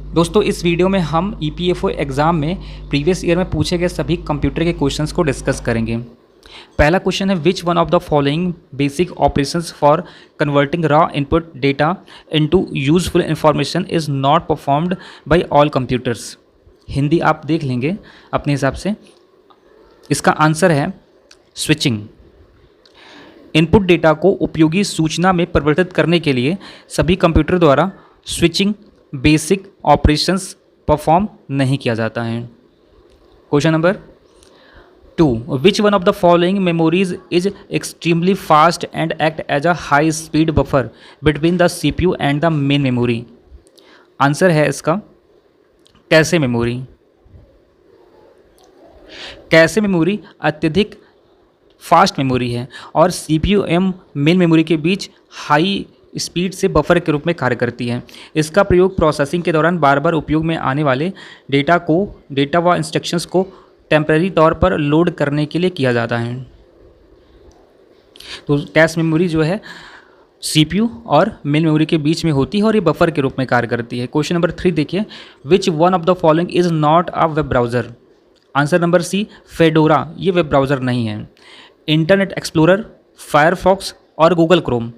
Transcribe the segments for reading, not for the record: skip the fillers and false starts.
दोस्तों इस वीडियो में हम EPFO एग्ज़ाम में प्रीवियस ईयर में पूछे गए सभी कंप्यूटर के क्वेश्चंस को डिस्कस करेंगे। पहला क्वेश्चन है which one of the following basic operations for converting raw input data into useful information is not performed by all computers. Hindi आप देख लेंगे अपने हिसाब से। इसका आंसर है स्विचिंग। इनपुट डेटा को उपयोगी सूचना में परिवर्तित करने के लिए सभी कंप्यूटर द्वारा स्विचिंग बेसिक ऑपरेशंस परफॉर्म नहीं किया जाता है। Question number 2, which one of the following memories is extremely fast and act as a high speed buffer between the CPU and the main memory. Answer है इसका cache memory. Cache memory अत्यधिक fast memory है और CPU एवं main memory के बीच high speed से buffer के रूप में कार्य करती है। इसका प्रयोग प्रोसेसिंग के दौरान बार बार उपयोग में आने वाले डेटा व इंस्ट्रक्शंस को टेम्परेरी तौर पर लोड करने के लिए किया जाता है। तो कैश मेमोरी जो है CPU और मेन मेमोरी के बीच में होती है और ये बफर के रूप में कार्य करती है। क्वेश्चन नंबर 3 देखिए, which one of the following is not a web browser. Answer number C Fedora, ये वेब ब्राउज़र नहीं है। इंटरनेट एक्सप्लोरर, फायरफॉक्स और गूगल क्रोम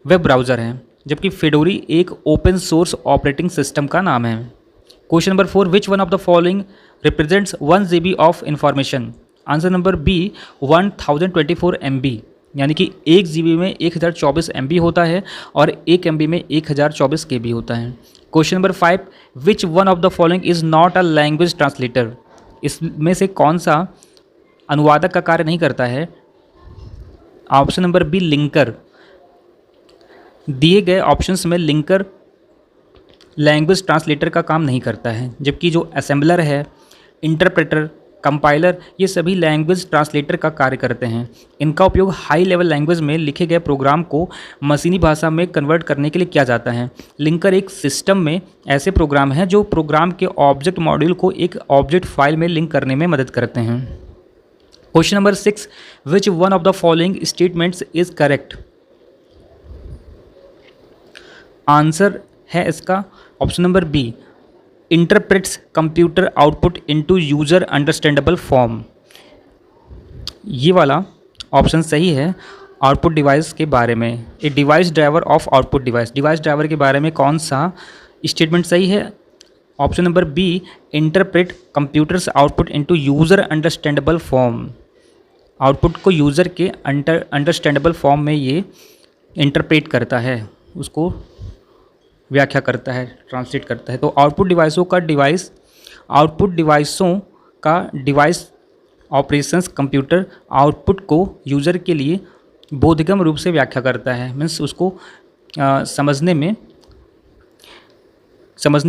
वेब ब्राउज़र हैं, जबकि फेडोरी एक ओपन सोर्स ऑपरेटिंग सिस्टम का नाम है। Question number 4, which one of the following represents 1 GB of information. Answer number B 1024 MB, यानी कि 1 GB में 1024 MB होता है और 1 MB में 1024 KB होता है। Question number 5, which one of the following is not a language translator. इसमें से कौन सा अनुवादक का कार्य नहीं करता है। Option number B linker. दिए गए ऑप्शंस में लिंकर लैंग्वेज ट्रांसलेटर का काम नहीं करता है, जबकि जो असेंबलर है, इंटरप्रेटर, कंपाइलर, ये सभी लैंग्वेज ट्रांसलेटर का कार्य करते हैं। इनका उपयोग हाई लेवल लैंग्वेज में लिखे गए प्रोग्राम को मशीनी भाषा में कन्वर्ट करने के लिए किया जाता है। लिंकर एक सिस्टम में ऐसे प्रोग्राम हैं जो प्रोग्राम के ऑब्जेक्ट मॉड्यूल को एक ऑब्जेक्ट फाइल में लिंक करने में मदद करते हैं। Question number 6, which one of the following statements is correct. Answer है इसका option number B interprets computer output into user understandable form. ये वाला ऑप्शन सही है। आउटपुट डिवाइस के बारे में, a device driver of output device, device driver के बारे में कौन सा स्टेटमेंट सही है। Option number B interpret computers output into user understandable form. Output को यूज़र के अंडरस्टैंडेबल फॉर्म में ये इंटरप्रेट करता है, उसको व्याख्या करता है, ट्रांसलेट करता है। तो आउटपुट डिवाइसों का डिवाइस ऑपरेशंस कंप्यूटर आउटपुट को यूज़र के लिए बोधगम्य रूप से व्याख्या करता है, मीन्स उसको समझने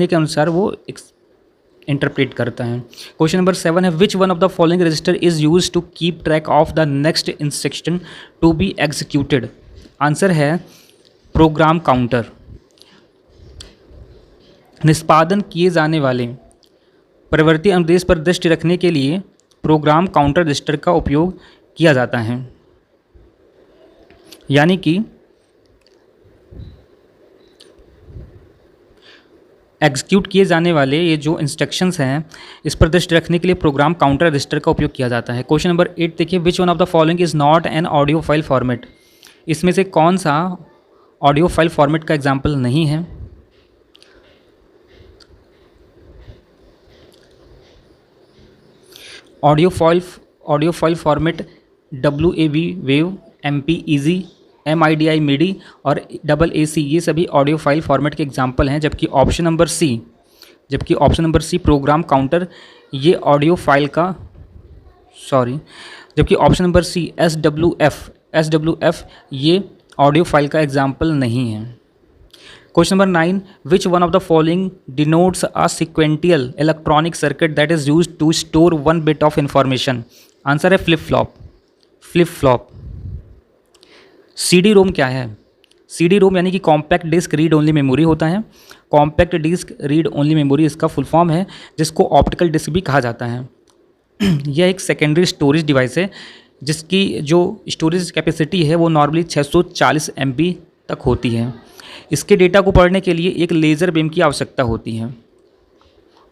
के अनुसार वो इंटरप्रेट करता है। क्वेश्चन नंबर 7 है, which one of the following register is use to keep track of the next instruction to be executed. Answer है प्रोग्राम काउंटर। निष्पादन किए जाने वाले परिवर्ती अनुदेश पर दृष्टि रखने के लिए प्रोग्राम काउंटर रजिस्टर का उपयोग किया जाता है, यानी कि एग्जीक्यूट किए जाने वाले ये जो इंस्ट्रक्शंस हैं इस पर दृष्टि रखने के लिए प्रोग्राम काउंटर रजिस्टर का उपयोग किया जाता है। क्वेश्चन नंबर 8 देखिए, which one of the following is not an audio file format. इसमें से कौन सा ऑडियो फाइल फॉर्मेट का एग्जाम्पल नहीं है। Audio file format WAV wave, MP EG, MIDI MIDI और AAC ये सभी ऑडियो फाइल फॉर्मेट के एग्जाम्पल हैं, जबकि option number C program counter ये ऑडियो फाइल का जबकि ऑप्शन नंबर सी SWF ये ऑडियो फाइल का एग्जाम्पल नहीं है। Question number 9, which one of the following denotes a sequential electronic circuit that is used to store 1 bit of information. Answer है flip flop. CD-ROM क्या है। CD-ROM यानी कि compact disc read only memory होता है। Compact disc read only memory इसका full form है, जिसको ऑप्टिकल डिस्क भी कहा जाता है। यह एक सेकेंडरी स्टोरेज डिवाइस है जिसकी जो स्टोरेज कैपेसिटी है वो नॉर्मली 640 MB तक होती है। इसके डेटा को पढ़ने के लिए एक लेज़र बीम की आवश्यकता होती है।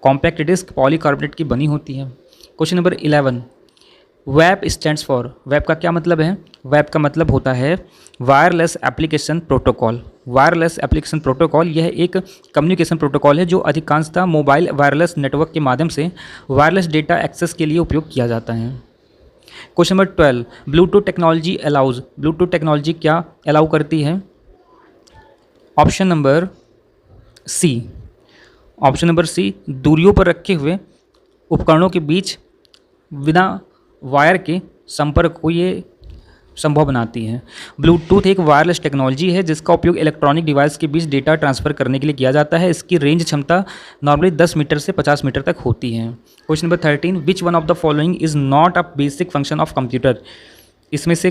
कॉम्पैक्ट डिस्क पॉलीकार्बोनेट की बनी होती है। Question number 11, web stands for, web का क्या मतलब है? वेब का मतलब होता है wireless application protocol. Wireless application protocol यह एक कम्युनिकेशन प्रोटोकॉल है जो अधिकांशतः मोबाइल वायरलेस नेटवर्क के माध्यम से वायरलेस डेटा एक्सेस के लिए उपयोग किया जाता है। Question number 12, Bluetooth technology allows, Bluetooth technology क्या अलाउ करती है? Option number C, option number C, दूरियों पर रखे हुए उपकरणों के बीच बिना वायर के संपर्क को ये संभव बनाती है। ब्लूटूथ एक वायरलेस टेक्नोलॉजी है जिसका उपयोग इलेक्ट्रॉनिक डिवाइस के बीच डेटा ट्रांसफ़र करने के लिए किया जाता है। इसकी रेंज क्षमता नॉर्मली 10 मीटर से 50 मीटर तक होती है। Question number 13, which one of the following is not a basic function of computer, इसमें से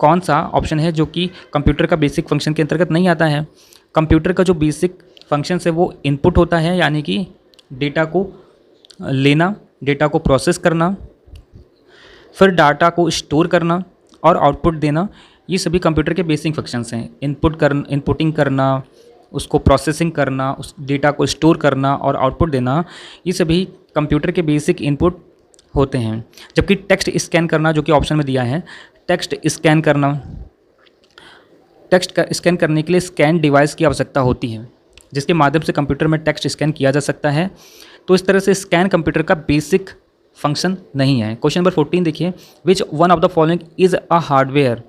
कौन सा ऑप्शन है जो कि कंप्यूटर का बेसिक फंक्शन के अंतर्गत नहीं आता है? कंप्यूटर का जो बेसिक फंक्शन है वो इनपुट होता है, यानी कि डेटा को लेना, डेटा को प्रोसेस करना, फिर डाटा को स्टोर करना और आउटपुट देना। ये सभी कंप्यूटर के बेसिक फंक्शंस हैं। इनपुटिंग करना, उसको प्रोसेसिंग करना, उस डेटा को स्टोर करना और आउटपुट देना, ये सभी कंप्यूटर के बेसिक इनपुट होते हैं। जबकि टेक्स्ट स्कैन करना, जो कि ऑप्शन में दिया है, टेक्स्ट स्कैन करना, टेक्स्ट का स्कैन करने के लिए स्कैन डिवाइस की आवश्यकता होती है जिसके माध्यम से कंप्यूटर में टेक्स्ट स्कैन किया जा सकता है। तो इस तरह से स्कैन कंप्यूटर का बेसिक फंक्शन नहीं है। क्वेश्चन नंबर 14 देखिए, which one of the following is a hardware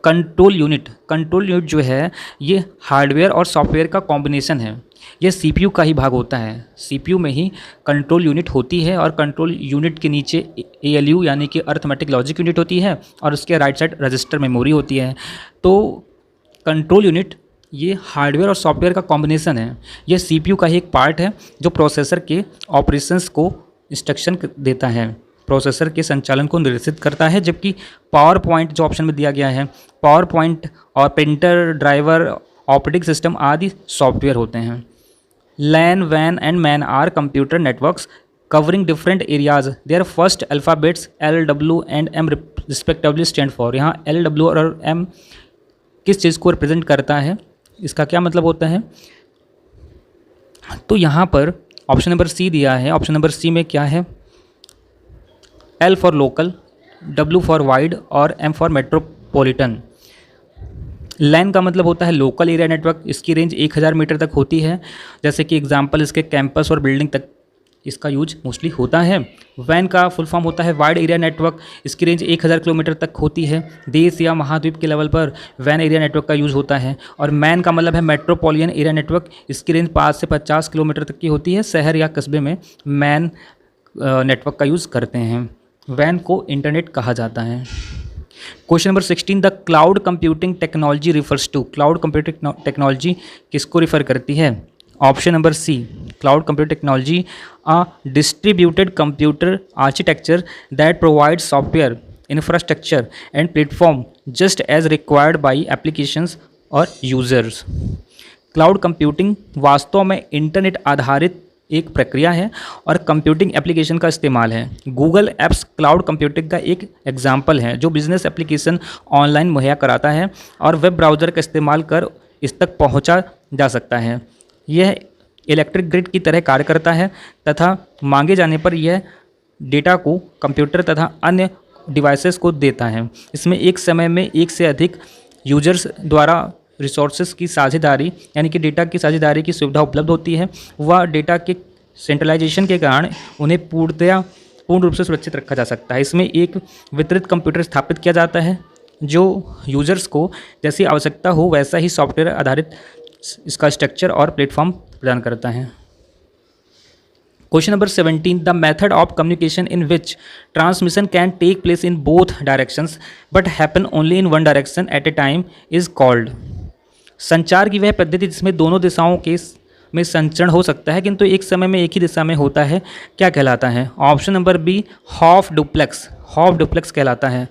control unit. Control unit जो है ये हार्डवेयर और सॉफ्टवेयर का कॉम्बिनेशन है। यह सीपीयू का ही भाग होता है। सीपीयू में ही कंट्रोल यूनिट होती है और कंट्रोल यूनिट के नीचे एएलयू यानी कि अर्थमेटिक लॉजिक यूनिट होती है और उसके राइट साइड रजिस्टर मेमोरी होती है। तो कंट्रोल यूनिट ये हार्डवेयर और सॉफ्टवेयर का कॉम्बिनेशन है। यह सीपीयू का ही एक पार्ट है जो प्रोसेसर के ऑपरेशंस को इंस्ट्रक्शन देता है, प्रोसेसर के संचालन को निर्देशित करता है। जबकि पावर पॉइंट जो ऑप्शन में दिया गया है, पावर पॉइंट और प्रिंटर, ड्राइवर, ऑपरेटिंग सिस्टम आदि सॉफ्टवेयर होते हैं। लैन, वैन and MAN are computer networks covering different areas. Their first alphabets LW and M respectively stand for. यहाँ LW और M किस चीज़ को रिप्रेजेंट करता है, इसका क्या मतलब होता है? तो यहाँ पर ऑप्शन नंबर सी दिया है। ऑप्शन नंबर सी में क्या है? L for local, W for wide और M फॉर मेट्रोपॉलिटन। लैन का मतलब होता है लोकल एरिया नेटवर्क। इसकी रेंज 1000 मीटर तक होती है। जैसे कि एग्जांपल इसके कैंपस और बिल्डिंग तक इसका यूज मोस्टली होता है। वैन का फुल फॉर्म होता है वाइड एरिया नेटवर्क। इसकी रेंज 1000 किलोमीटर तक होती है। देश या महाद्वीप के लेवल पर वैन एरिया नेटवर्क का यूज़ होता है। और मैन का मतलब है मेट्रोपॉलिटन एरिया नेटवर्क। इसकी रेंज 5 से 50 किलोमीटर तक की होती है। शहर या कस्बे में मैन नेटवर्क का यूज़ करते हैं। वैन को इंटरनेट कहा जाता है। Question number 16, the cloud computing technology refers to. Cloud computing technology किसको रिफर करती है? Option number C, cloud computer technology a distributed computer architecture that provide software infrastructure and platform just as required by applications और users. Cloud computing वास्तव में internet आधारित एक प्रक्रिया है और कंप्यूटिंग एप्लीकेशन का इस्तेमाल है। गूगल एप्स क्लाउड कंप्यूटिंग का एक एग्जाम्पल है जो बिजनेस एप्लीकेशन ऑनलाइन मुहैया कराता है और वेब ब्राउज़र का इस्तेमाल कर इस तक पहुंचा जा सकता है। यह इलेक्ट्रिक ग्रिड की तरह कार्य करता है तथा मांगे जाने पर यह डेटा को कंप्यूटर तथा अन्य डिवाइसेस को देता है। इसमें एक समय में एक से अधिक यूजर्स द्वारा रिसोर्सेज की साझेदारी यानी कि डेटा की साझेदारी की सुविधा उपलब्ध होती है। वह डेटा के सेंट्रलाइजेशन के कारण उन्हें पूर्ण रूप से सुरक्षित रखा जा सकता है। इसमें एक वितरित कंप्यूटर स्थापित किया जाता है जो यूजर्स को जैसी आवश्यकता हो वैसा ही सॉफ्टवेयर आधारित इसका स्ट्रक्चर और प्लेटफॉर्म प्रदान करता है। Question number 17, the method of communication in which transmission can take place in both directions but happen only in one direction at a time is called. संचार की वह पद्धति जिसमें दोनों दिशाओं के में संचरण हो सकता है किंतु एक समय में एक ही दिशा में होता है, क्या कहलाता है? Option number B, half duplex. Half duplex कहलाता है।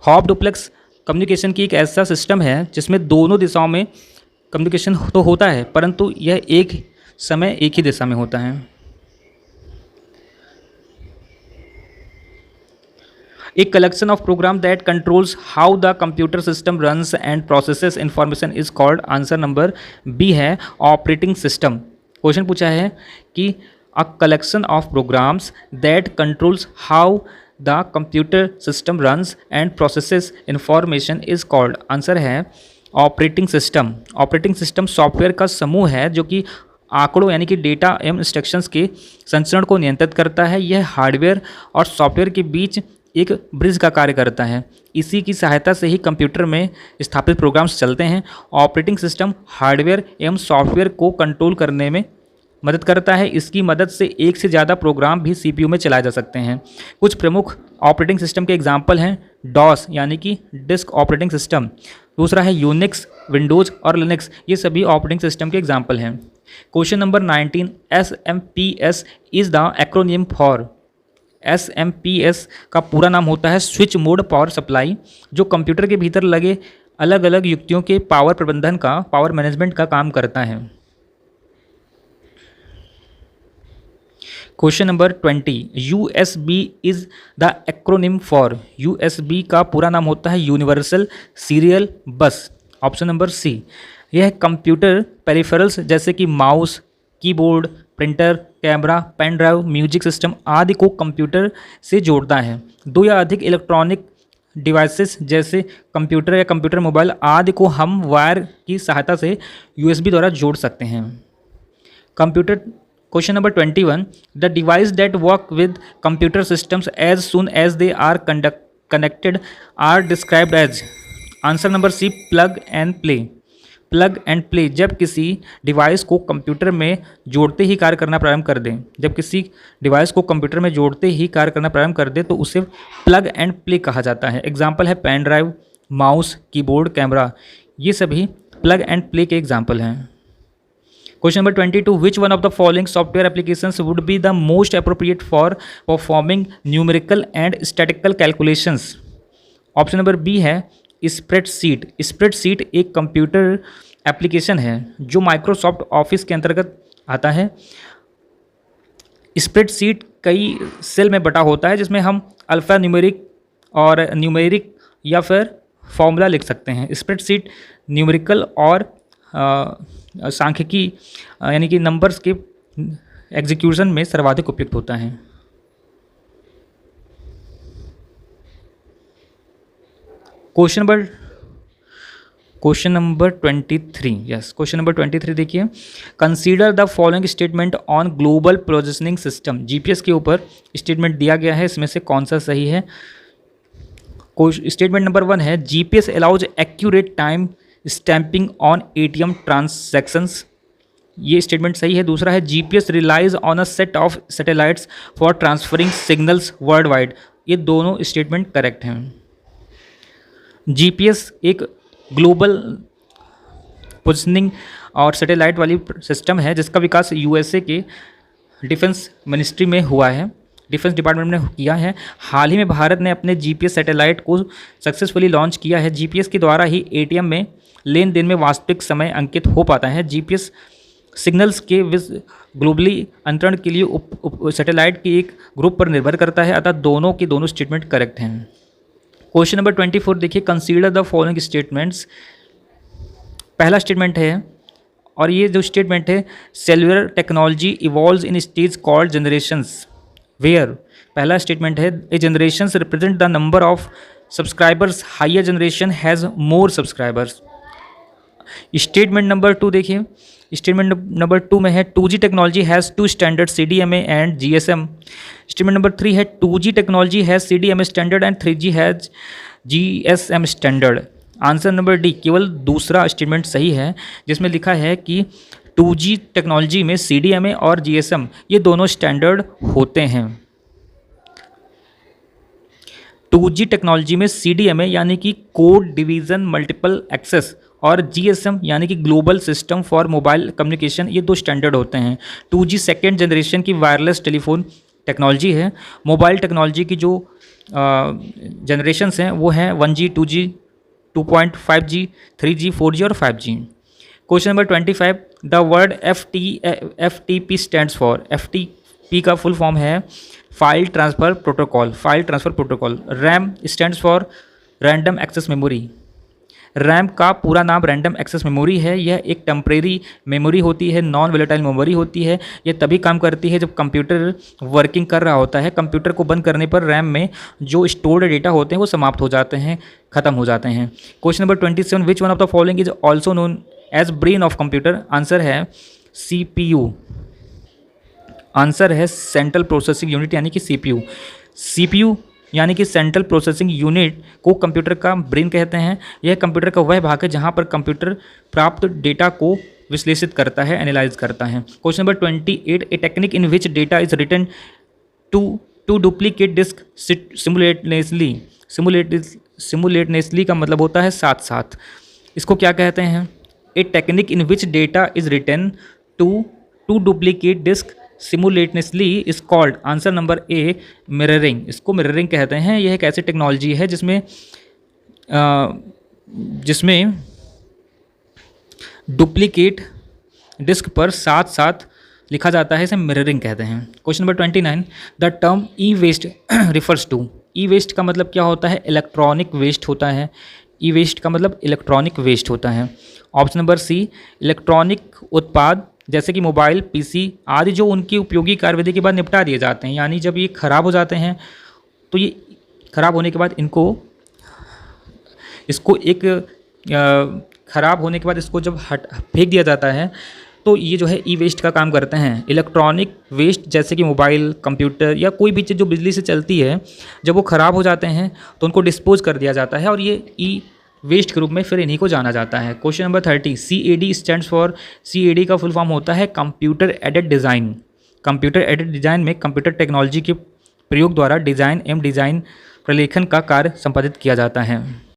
हॉफ डुप्लेक्स कम्युनिकेशन की एक ऐसा सिस्टम है जिसमें दोनों दिशाओं में कम्युनिकेशन तो होता है परंतु यह एक समय एक ही दिशा में होता है। A collection of program that controls how the computer system runs and processes information is called, answer number B है ऑपरेटिंग सिस्टम। क्वेश्चन पूछा है कि a collection of programs that controls how the computer system runs and processes information is called. Answer है operating system. Operating system software का समूह है जो कि आंकड़ों यानी कि डेटा एवं इंस्ट्रक्शंस के संचरण को नियंत्रित करता है। यह हार्डवेयर और सॉफ्टवेयर के बीच एक ब्रिज का कार्य करता है। इसी की सहायता से ही कंप्यूटर में स्थापित प्रोग्राम्स चलते हैं। ऑपरेटिंग सिस्टम हार्डवेयर एवं सॉफ्टवेयर को कंट्रोल करने में मदद करता है। इसकी मदद से एक से ज़्यादा प्रोग्राम भी सीपीयू में चलाए जा सकते हैं। कुछ प्रमुख ऑपरेटिंग सिस्टम के एग्जाम्पल हैं डॉस यानी कि डिस्क ऑपरेटिंग सिस्टम, दूसरा है यूनिक्स, विंडोज़ और लिनक्स, ये सभी ऑपरेटिंग सिस्टम के एग्जाम्पल हैं। Question number 19, SMPS is the acronym for. SMPS का पूरा नाम होता है स्विच मोड पावर सप्लाई, जो कंप्यूटर के भीतर लगे अलग अलग युक्तियों के पावर प्रबंधन का, पावर मैनेजमेंट का काम करता है। Question number 20, USB is the acronym for. USB का पूरा नाम होता है universal serial bus. Option number C. यह कंप्यूटर पेरिफेरल्स जैसे कि mouse, keyboard, printer, camera, pen drive, music system आदि को कंप्यूटर से जोड़ता है। दो या अधिक इलेक्ट्रॉनिक डिवाइसेस जैसे कंप्यूटर या कंप्यूटर मोबाइल आदि को हम वायर की सहायता से USB द्वारा जोड़ सकते हैं। Computer question number 21, the device that work with computer systems as soon as they are connected are described as. Answer number C, plug and play. Plug and play जब किसी डिवाइस को कंप्यूटर में जोड़ते ही कार्य करना प्रारंभ कर दें, जब किसी डिवाइस को कंप्यूटर में जोड़ते ही कार्य करना प्रारंभ कर दे तो उसे प्लग एंड प्ले कहा जाता है। एग्जाम्पल है pen drive, mouse, keyboard, camera, ये सभी प्लग एंड प्ले के एग्जाम्पल हैं। Question number 22, which one of the following software applications would be the most appropriate for performing numerical and statical calculations. Option number B है spreadsheet. Spreadsheet एक computer application है जो Microsoft office के अंतर्गत आता है। स्प्रेडशीट कई सेल में बटा होता है जिसमें हम अल्फा न्यूमेरिक और न्यूमेरिक या फिर फॉर्मूला लिख सकते हैं। स्प्रेडशीट न्यूमेरिकल और सांख्यिकी यानी कि नंबर्स के एग्जीक्यूशन में सर्वाधिक उपयुक्त होता है। Question number 23, yes question number 23 देखिए, consider the following statement on global positioning system. GPS के ऊपर स्टेटमेंट दिया गया है, इसमें से कौन सा सही है। स्टेटमेंट नंबर 1 है GPS allows accurate time stamping on ATM transactions, ये स्टेटमेंट सही है। दूसरा है GPS relies on a set of satellites for transferring signals world wide, ये दोनों स्टेटमेंट करेक्ट हैं। जीपीएस एक ग्लोबल पोजिशनिंग और सैटेलाइट वाली सिस्टम है जिसका विकास यूएसए के डिफेंस मिनिस्ट्री में हुआ है, डिफेंस डिपार्टमेंट ने किया है। हाल ही में भारत ने अपने जीपीएस सैटेलाइट को सक्सेसफुली लॉन्च किया है। जीपीएस के द्वारा ही एटीएम में लेन देन में वास्तविक समय अंकित हो पाता है। जीपीएस सिग्नल्स के ग्लोबली अंतरण के लिए सैटेलाइट के एक ग्रुप पर निर्भर करता है, अतः दोनों के दोनों स्टेटमेंट करेक्ट हैं। क्वेश्चन नंबर 24 देखिए, कंसीडर द फॉलोइंग स्टेटमेंट्स। पहला स्टेटमेंट है, और ये जो स्टेटमेंट है, cellular technology evolves in stage called generations where. पहला स्टेटमेंट है A generations represent the number of subscribers, higher generation has more subscribers. Statement number 2 देखिए, स्टेटमेंट नंबर 2 में है 2G technology has two standard CDMA and GSM। Statement number 3 है 2G technology has CDMA standard and 3G has GSM standard. Answer number D, केवल दूसरा statement सही है जिसमें लिखा है कि 2G टेक्नोलॉजी में CDMA और GSM ये दोनों स्टैंडर्ड होते हैं। 2G टेक्नोलॉजी में CDMA यानी कि कोड डिवीज़न मल्टीपल एक्सेस और GSM यानी कि global system for mobile communication, ये दो स्टैंडर्ड होते हैं। 2G सेकेंड जनरेशन की वायरलेस टेलीफोन टेक्नोलॉजी है। मोबाइल टेक्नोलॉजी की जो जनरेशन्स हैं वो हैं 1G, 2G, 2.5G, 3G, 4G और 5G। Question number 25, the word FTP stands for. FTP का फुल फॉर्म है file transfer protocol, file transfer protocol. RAM stands for random access memory. RAM का पूरा नाम रैंडम एक्सेस मेमोरी है। यह एक temporary memory होती है, नॉन वोलेटाइल मेमोरी होती है। यह तभी काम करती है जब कंप्यूटर वर्किंग कर रहा होता है। कंप्यूटर को बंद करने पर रैम में जो स्टोर्ड डेटा होते हैं वो समाप्त हो जाते हैं, खत्म हो जाते हैं। Question number 27, which one of the following is also known as brain of computer? Answer है CPU। आंसर है सेंट्रल प्रोसेसिंग यूनिट यानी कि CPU। CPU यानी कि सेंट्रल प्रोसेसिंग यूनिट को कंप्यूटर का ब्रेन कहते हैं। यह कंप्यूटर का वह भाग है जहां पर कंप्यूटर प्राप्त डेटा को विश्लेषित करता है, एनालाइज करता है। Question number 28, a technique in which data is written to duplicate disk simultaneously. Simultaneously का मतलब होता है साथ साथ। इसको क्या कहते हैं? A technique in which data is written to duplicate disk simultaneously is called. Answer number A mirroring. इसको मिररिंग कहते हैं। यह एक ऐसी टेक्नोलॉजी है जिसमें डुप्लीकेट डिस्क पर साथ साथ लिखा जाता है, इसे मिररिंग कहते हैं। Question number 29, the term e waste refers to. E waste का मतलब क्या होता है? इलेक्ट्रॉनिक वेस्ट होता है। ई वेस्ट का मतलब इलेक्ट्रॉनिक वेस्ट होता है। ऑप्शन नंबर सी, इलेक्ट्रॉनिक उत्पाद जैसे कि मोबाइल, PC आदि जो उनकी उपयोगी कार्यविधि के बाद निपटा दिए जाते हैं, यानी जब ये ख़राब हो जाते हैं तो ये ख़राब होने के बाद ख़राब होने के बाद इसको जब फेंक दिया जाता है तो ये जो है ई वेस्ट का काम करते हैं। इलेक्ट्रॉनिक वेस्ट जैसे कि मोबाइल, कंप्यूटर या कोई भी चीज़ जो बिजली से चलती है, जब वो ख़राब हो जाते हैं तो उनको डिस्पोज कर दिया जाता है और ये ई वेस्ट के रूप में फिर इन्हीं को जाना जाता है। Question number 30, CAD stands for. CAD का फुल फॉर्म होता है computer aided design. Computer aided design में कंप्यूटर टेक्नोलॉजी के प्रयोग द्वारा डिज़ाइन एवं डिज़ाइन प्रलेखन का कार्य संपादित किया जाता है।